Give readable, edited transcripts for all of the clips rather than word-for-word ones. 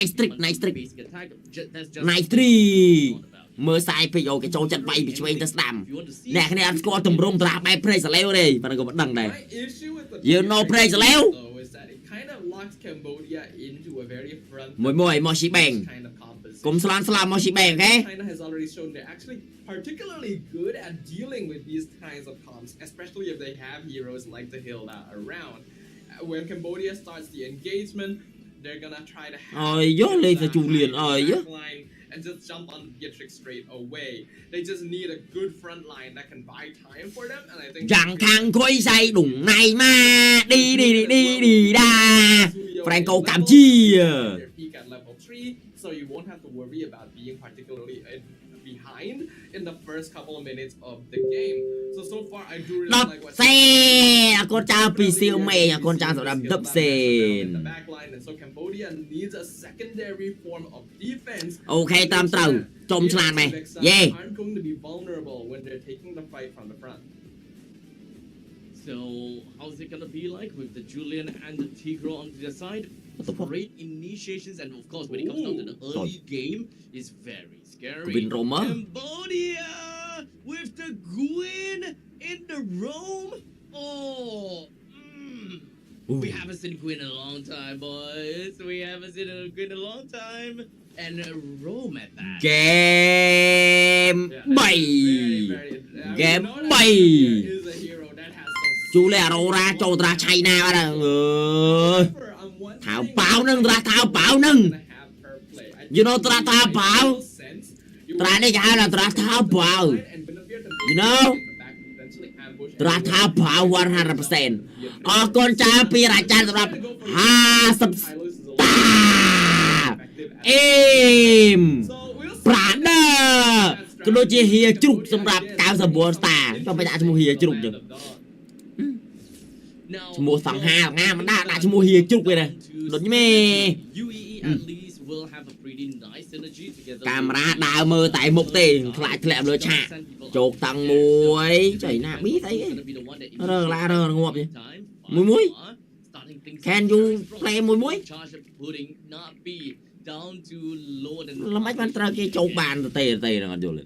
nice trick nice trick mơ sai phi cái châu chặt bay bị chơi ta đầm nè cái này ăn score tầm rung ra bay praise leo đi và nó có bắt đằng này you know praise leo mồi mồi xí bèn cùng slam mồi xí bèn cái particularly good at dealing with these kinds of comps, especially if they have heroes like the Hilda around. When Cambodia starts the engagement, they're gonna try to have the line and just jump on Beatrix straight away. They just need a good front line that can buy time for them, and I think chẳng thằng khôi say đủng này mà đi đa Franco cảm chi peak at level 3, so you won't have to worry about being particularly behind in the first couple of minutes of the game. So far I do really like what xe con cha pì siêu mẹ con cha sẽ làm đập in the backline, and so Cambodia needs a secondary form of defense. Ok tam tàu trông sàn này yeah aren't going to be vulnerable when they're taking the fight from the front. So how's it gonna be like with the Julian and the Tigro on the side? Great initiations, and of course when it comes down to the early game is very scary. Cambodia with the Gwyn in the Rome. We haven't seen Gwyn in a long time, boys. We haven't seen Gwyn in a long time. And Rome at that. Game 7 chú lẹ rô ra cho ra China ra thảo báo nâng ra thảo báo nâng you know ra thảo báo ra đây cái là ra thảo báo you know ra thảo báo 100% con cha pi ra cha ra 50 im phản đờ cái đôi chia hìa chụp xong ra cao sầm bùa star cho bây giờ cho mua hìa chụp chứ mua thằng hà nga mà đã cho mua hìa chụp vậy này đột như mê camera đào mơ tại một tiền lại lẹm lừa chạ chột thằng muối chảy nạ bí thấy rờ la rờ ngộp vậy muối can you play muối làm mấy bạn tra cái châu bàn tê là ngon rồi.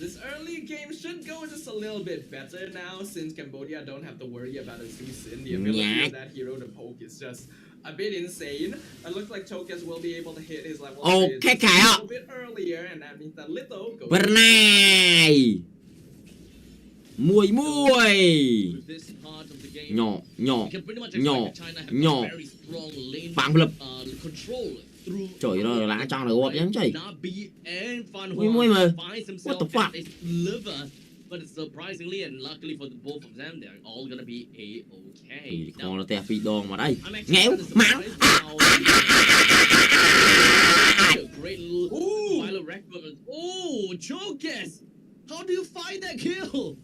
This early game should go just a little bit better now since Cambodia don't have to worry about Azusin. The ability of that hero to poke is just a bit insane. It looks like Chokes will be able to hit his level a little bit earlier, and that means that Litho goes. Bữa nay mùi nhỏ phản lập trời ơi lá cho là gọt nhắn chạy mùi mà what the fuck. But surprisingly and luckily for the both of them, they're all gonna be a-okay. Còn là tè phi đòn mà đây nghèo mắng Chokes! How do you find that kill?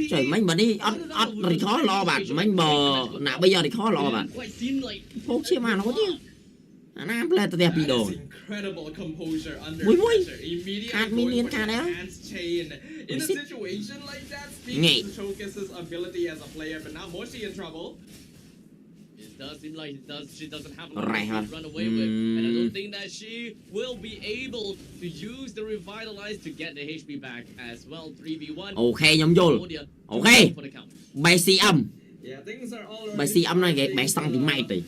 Trời mấy mà đi ớt thì khó lo bạn mấy bò nào bây giờ thì khó lo bạn phố chia mà nó có chứ anh lên tè phi đòn mùi hạt minion cả đấy In a situation like that, speaks to Chokes' ability as a player, but now Moshi in trouble. It does seem like she doesn't have a lot to run away with, and I don't think that she will be able to use the revitalize to get the HP back as well. 3v1. Ok nhóm vô. Ok. Bài si âm. Bài si âm này cái bài xăng thì mày thì.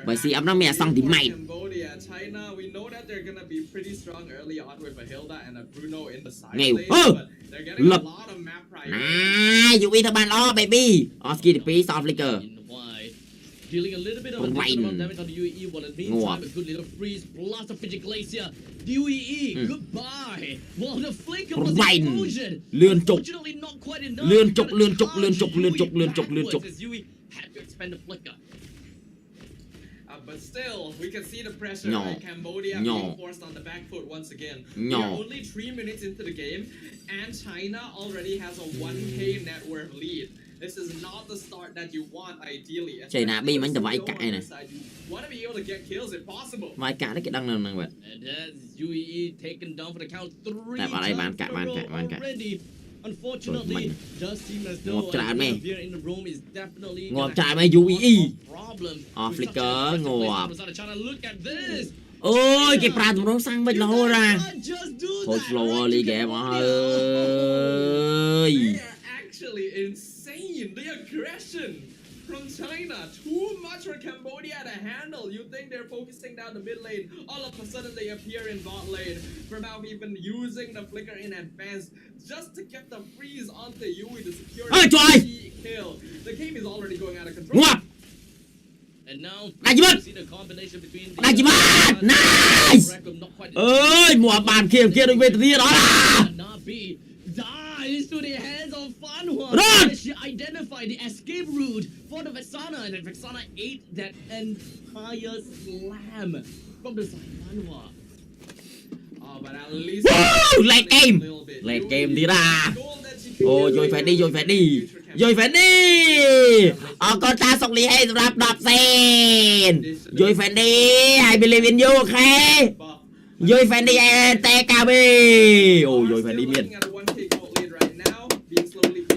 Bài si âm nó mẹ xăng thì mày. China, we know that they're gonna be pretty strong early on with a Hilda and a Bruno in the side lane, but they're getting a lot of map priority. You either ban law, baby. Oski the piece of liquor. Dealing a little bit of damage on the UAE while in the meantime a good little freeze plus a Fiji Glacier. The UAE, goodbye. Well, the flicker was explosion. Unfortunately not quite enough. Lươn chục. Had to expend the flicker. But still, we can see the pressure. Right? Cambodia being forced on the back foot once again. We are only 3 minutes into the game, and China already has a 1k net worth lead. This is not the start that you want ideally. Trời nạ bi mình tao vãi cãi này. Want to be able to get kills if possible. Vãi cãi đấy cái đăng năng vậy. And as UAE taken down for the count 3 times already. Unfortunately, does seem as though Ngọt tràn mày. here in the room is definitely Ngọt gonna tràn have mày, a UE. lot of problem. Flicker, With such an aggressive ngọt. play from the side of China. Look at this. Ôi cái pran tụi nó sang bên You lô guys ra. can't just do Thôi that, slow right? đi You kìa can mà only- ơi. They are actually insane. The aggression from China, too much for Cambodia to handle. You think they're focusing down the mid lane, all of a sudden they appear in bot lane. From now even using the flicker in advance just to get the freeze onto Yui to secure Ôi, the trời! key kill. The game is already going out of control. Ngọt. And now, Đánh mất. you see the combination between the- Đánh mất. Nice. Not quite- Ơi mùa bàn kia đôi bên kia đó là. Not be dies to the hands of Fanhua. Run! She identified the escape route for the Vexana, and Vexana ate that entire slam from the side of Fanhua. Oh, but at least Woo! Late game. a little bit. Late Yui, game đi ra. goal that she can Ôi get rồi away phải đi, with rồi phải đi. future Cambodia. Rồi phải đi. Con ta sọc lý hay rạp đạp sen. Rồi phải đi. I believe in you, okay? But Rồi phải đi TKB. Ôi rồi phải đi miền.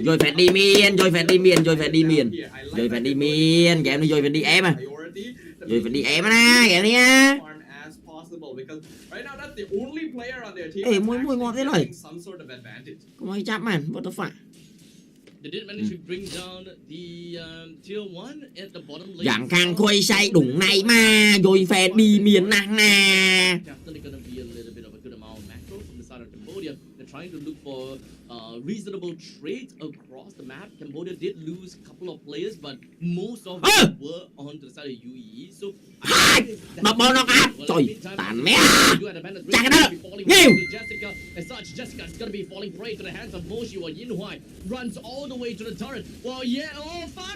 Rồi phải đi miền, rồi phải đi miền, rồi phải đi miền. Rồi phải đi miền, game này rồi phải đi em à. Rồi phải đi em á, game này á. Ê, mùi ngọt thế này. Không ai chạm màn, what the fuck. They did manage to bring down the tier 1 at the bottom lane. Dạng khang khuây say đúng này mà. Rồi phải đi miền nàng nè. Definitely gonna be a little bit of a good amount of macro from the side of Cambodia. They're trying to look for reasonable trades across the map. Cambodia did lose a couple of players, but most of them were on the side of UAE. So Hai. Mà bò nó áp. Trời, tàn mẹ. Chả cái đó được. Nhiều. Jessica, as such, Jessica is gonna be falling prey to the hands of Moshi while Yin Huai runs all the way to the turret. Well, yeah, fun.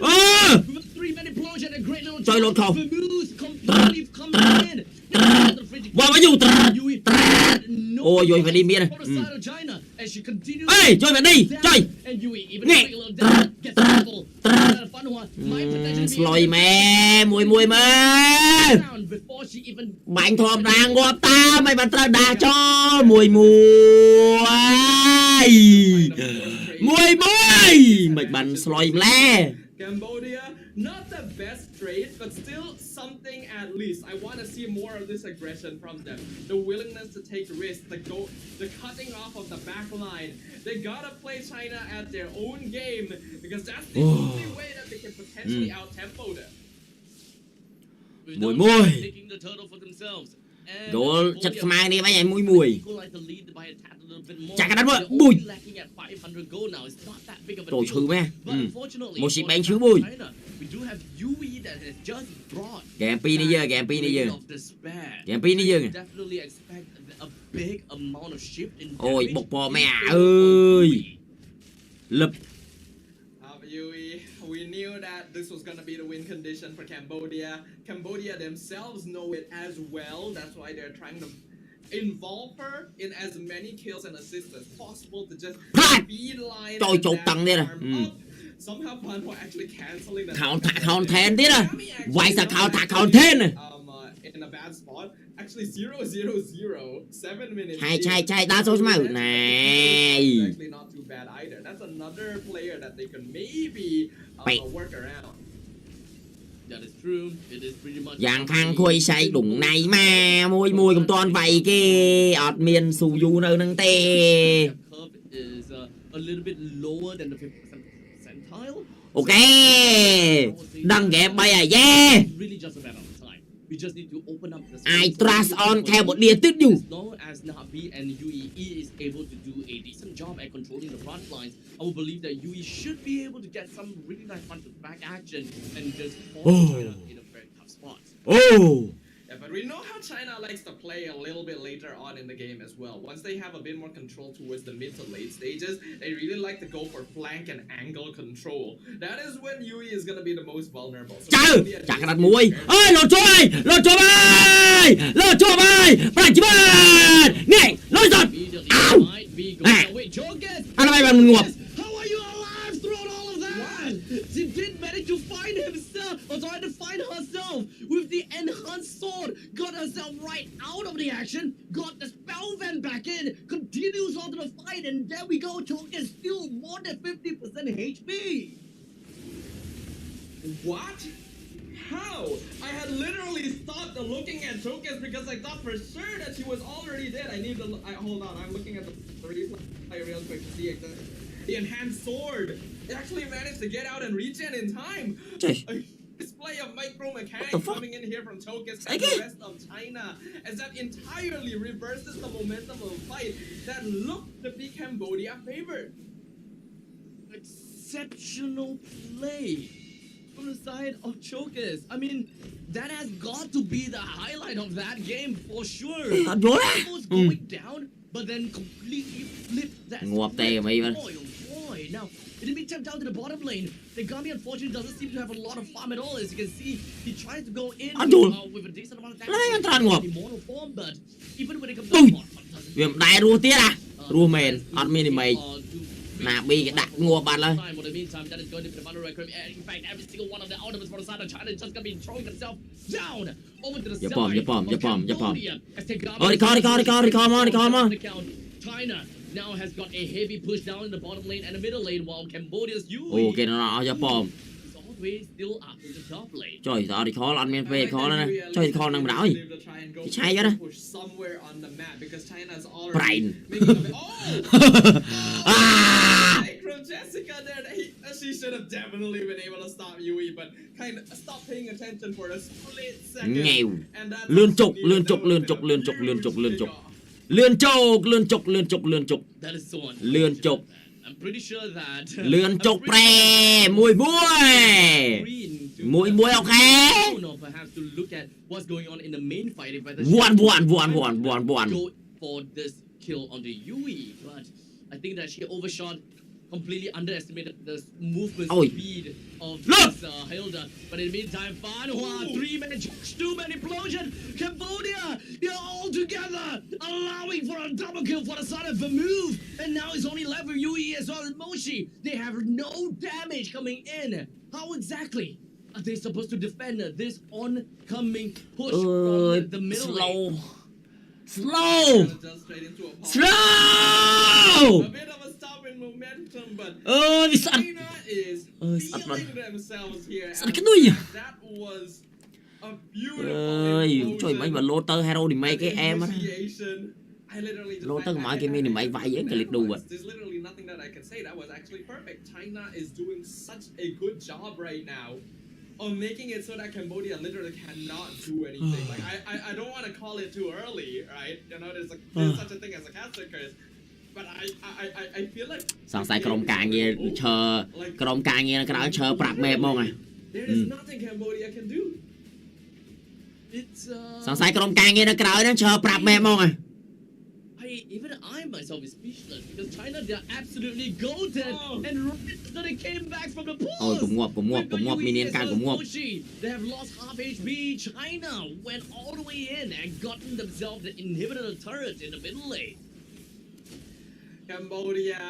With a 3-man implosion and a great little Trời lộn khẩu. Vermouth completely coming in. Wow, bao nhiêu ôi rồi phải đi miền này. Ê, rồi phải đi. Trời. Nghe. Sloy mẹ, mùi mẹ. Bánh thòm đang ngọt ta, mày bắn ta đá cho mùi mùi. Mày bắn sloy lẹ. Cambodia, not the best trade, but still something at least. I want to see more of this aggression from them. The willingness to take risks, the cutting off of the back line. They gotta play China at their own game because that's the only way that they can potentially out-tempo them. Mùi. Đồ chất mai đi mấy anh mùi. Chả cái đánh vợ, bùi. Đồ chữ mẹ. Một xịt bánh chữ bùi. Game pin đi giờ, game pin đi giờ. Game pin đi giờ. Ôi, bột bò mẹ ơi. Lập. We knew that this was going to be the win condition for Cambodia. Cambodia themselves know it as well. That's why they're trying to involve her in as many kills and assists as possible to just beeline that farm up. Somehow Panwa actually cancelling the Content thế à? Why is the content? In a bad spot. Actually 0-0-0, 7 minutes. Chạy đá số màu này. Actually not too bad either. That's another player that they can maybe work around. That is true. It is pretty much. Dạng khang khuây say đúng này mà. Mùi cùng toàn vậy kì. ọt miền xù du nơi nâng tê. Curve is a little bit lower than the 50% percentile. Ok. Đăng ghép bay à, yeah. Really just a matter of time. We just need to open up the I trust on theo một đĩa tiếp dù. As long as Nabi and UAE is able to do a decent job at controlling the front lines, I will believe that UAE should be able to get some really nice front to back action and just hold China in a very tough spot. Oh. Yeah, but we know how China likes to play a little bit later on in the game as well. Once they have a bit more control towards the mid to late stages, they really like to go for flank and angle control. That is when Yui is going to be the most vulnerable. So Chào, chả cái đặt mùi. Ơi, lột chua ơi, lột chua ơi, lột chua ơi, bạn chỉ bạn. Nghe, lôi giọt. Áo. Nè, anh mày bằng ngụp. How are you alive throughout all of that? She did manage to find himself, or try to find herself with the enhanced sword, got herself right out of the action, got the spell vent back in, continues on to the fight, and there we go. Choke is still more than 50% HP. What? How? I had literally stopped looking at Tokus because I thought for sure that she was already dead. I need to hold on. I'm looking at the replay real quick to see exactly. The enhanced sword. It actually managed to get out and regen in time. A display of micro mechanics coming in here from Tokus and the rest of China, as that entirely reverses the momentum of the fight that looked to be Cambodia favored. Exceptional play from the side of Chokus. I mean, that has got to be the highlight of that game for sure. Almost going down, but then completely flipped that. Boy. Now, in the meantime, down to the bottom lane, the Gami unfortunately doesn't seem to have a lot of farm at all. As you can see, he tries to go in with a decent amount of damage. Immortal form, but even when it comes to the bottom, Nè bị cái đặt ngua bạn lên. In the meantime, that is going to be the final record. In fact, every single one of the ultimates for the side of China is just going to be throwing themselves down over to the side of Cambodia. Come on. China now has got a heavy push down in the bottom lane and the middle lane, while Cambodia's Yui Okay, nó cho bom. is always still up in the top lane. Trời tao đi khó lắm men về khó nè. Trời khó năng đảo gì. Chạy ra đó. Brain. Jessica there, she should have definitely been able to stop Yui, but kind of stopped paying attention for a split second. Nghèo. And that's Lươn trục. That is the one. Lươn trục. I'm pretty sure that Lươn trục pre. Mùi muối ok. Perhaps to look at what's going on in the main fight. If One. Go for this kill on the Yui, but I think that she overshot, completely underestimated the movement speed of this Hilda. But in the meantime, Fanhua, 3-man, 2-man implosion. Cambodia, they're all together, allowing for a double kill for the side of Vermouth. And now it's only left with Yui as well as Moshi. They have no damage coming in. How exactly are they supposed to defend this oncoming push from the middle lane? Slow. A bit of a stop in momentum, but China is feeling themselves here. That was a beautiful trời mấy mà lô tơ hero thì mấy cái em á. I literally just Lô tơ mọi cái mini mấy vài với cái liệt đù à. There's literally nothing that I can say. That was actually perfect. China is doing such a good job right now of making it so that Cambodia literally cannot do anything. Like I don't want to call it too early, right? You know, there's such a thing as a cancer curse. But I feel like សង្ស័យក្រុមការងារឈើក្រុមការងារក្រៅឈើប្រាប់មេហ្មងហ៎ there is nothing Cambodia can do. It's សង្ស័យក្រុមការងារនៅក្រៅហ្នឹងឈើប្រាប់មេហ្មងហ៎ even I myself is speechless because China, they're absolutely golden and right after they came back from the pause. អូយគំងាប់មាននាងការគំងាប់ They have lost half HP. China went all the way in and gotten themselves the inhibitor turret in the middle lane. Cambodia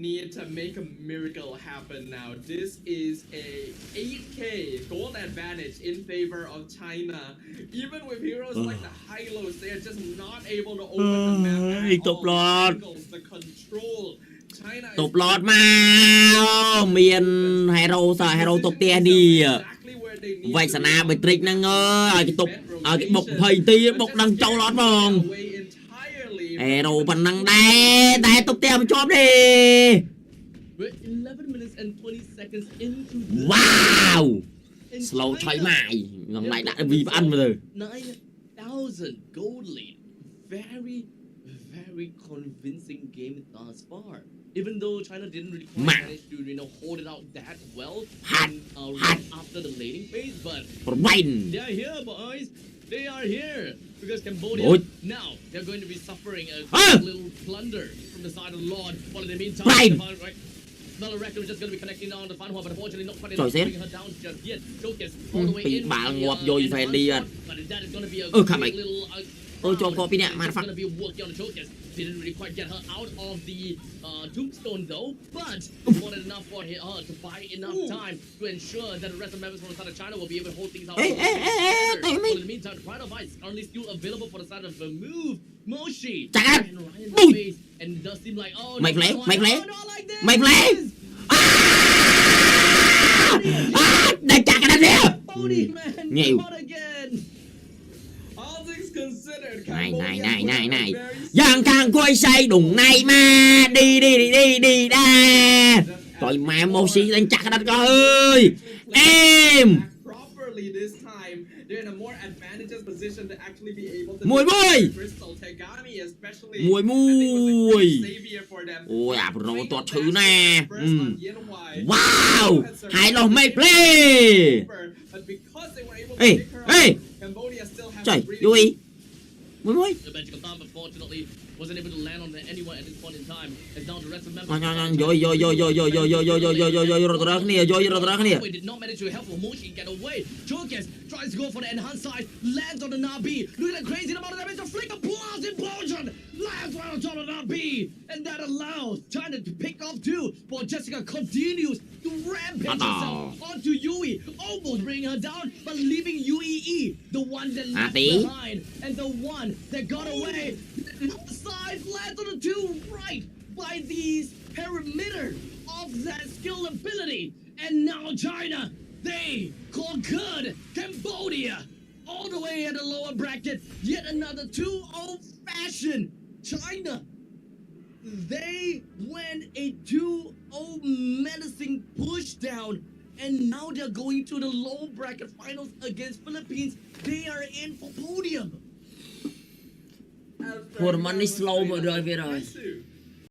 need to make a miracle happen now. This is a 8k gold advantage in favor of China. Even with heroes like the Hylos, they are just not able to open the map at all. The control. China is តុបឡតមកមាន hero សើ hero តុបផ្ទះនេះ exactly where they need វាយសនាបិត្រិកហ្នឹងអើយឲ្យគេតុបឲ្យគេបុក20ទីបុកដឹងចូលអត់ហ្មង hero ប៉ុណ្ណឹងដែរតុបផ្ទះមិនជាប់ទេ We're 11 minutes and 20 seconds into wow slow ឆៃម៉ាយងឡៃដាក់ V ផ្អិនមើលទៅ 9,000 gold lead. Very convincing game thus far. Even though China didn't really manage to hold it out that well right after the laning phase, but they are here, boys. They are here because Cambodia now they're going to be suffering a little plunder from the side of Lord. While in the meantime, Another record is just going to be connecting on the Fanhua, but unfortunately not quite enough to bring her down just yet. Showcase all the way in. But that is going to be a great little Ôi cho có pin nè, mà It's phát. gonna be working on the Chokers. Didn't really quite get her out of the tombstone though, but more than enough for her to buy enough time to ensure that the rest of the members from the side of China will be able to hold things out. Ê, ê, ê, ê, But tay in the meantime, the Pride of Ice is currently still available for the side of the move. Moshi Chặt á. and Ryan Bùi. face, and it does seem like oh Mày no, lé, no, mày no, lé. no, like this. Mày lé. Để chặt cái đó đi. Bodhi, man, Nhiều. not again. All things considered, Này, Cambodia này, put này, up a này. very Giang thang quay say đùng này mà. Đi đa. Trời mẹ Moshi đang chặt cái đó coi ơi. Em. properly this time. They're in a more advantageous position to actually be able to Mùi mùi. Crystal Tegami especially. Mùi I think was a mùi. huge savior for them. Ôi à, rồi tốt thứ nè. First on Yen Wai. Wow. Hãy lo mê play. But because they were able to Ê, pick her ê. up, Cambodia still has Trời, to breathe. vô ý. Mùi. The magical thumb, unfortunately, wasn't able to land on anyone at this point in time. As now the rest of the Nhanh members. vô rồi nè. Wait, did not manage to help Moshi get away. Chokers tries to go for the enhanced side, lands on the Nabi. Look at that crazy amount of damage. The flick of blast implosion lands right on top of the Nabi, and that allows China to pick off two. While Jessica continues to rampage herself onto Yui, almost bringing her down, but leaving UEE, the one that left behind, and the one that got away. The side lands on the two right by these perimeter of that skill ability. And now China, they conquered Cambodia all the way at the lower bracket. Yet another 2-0 fashion. China, they went a 2-0 menacing push down. And now they're going to the lower bracket finals against Philippines. They are in for podium. Ủa, mà nó slow mà rồi về rồi. Impressive.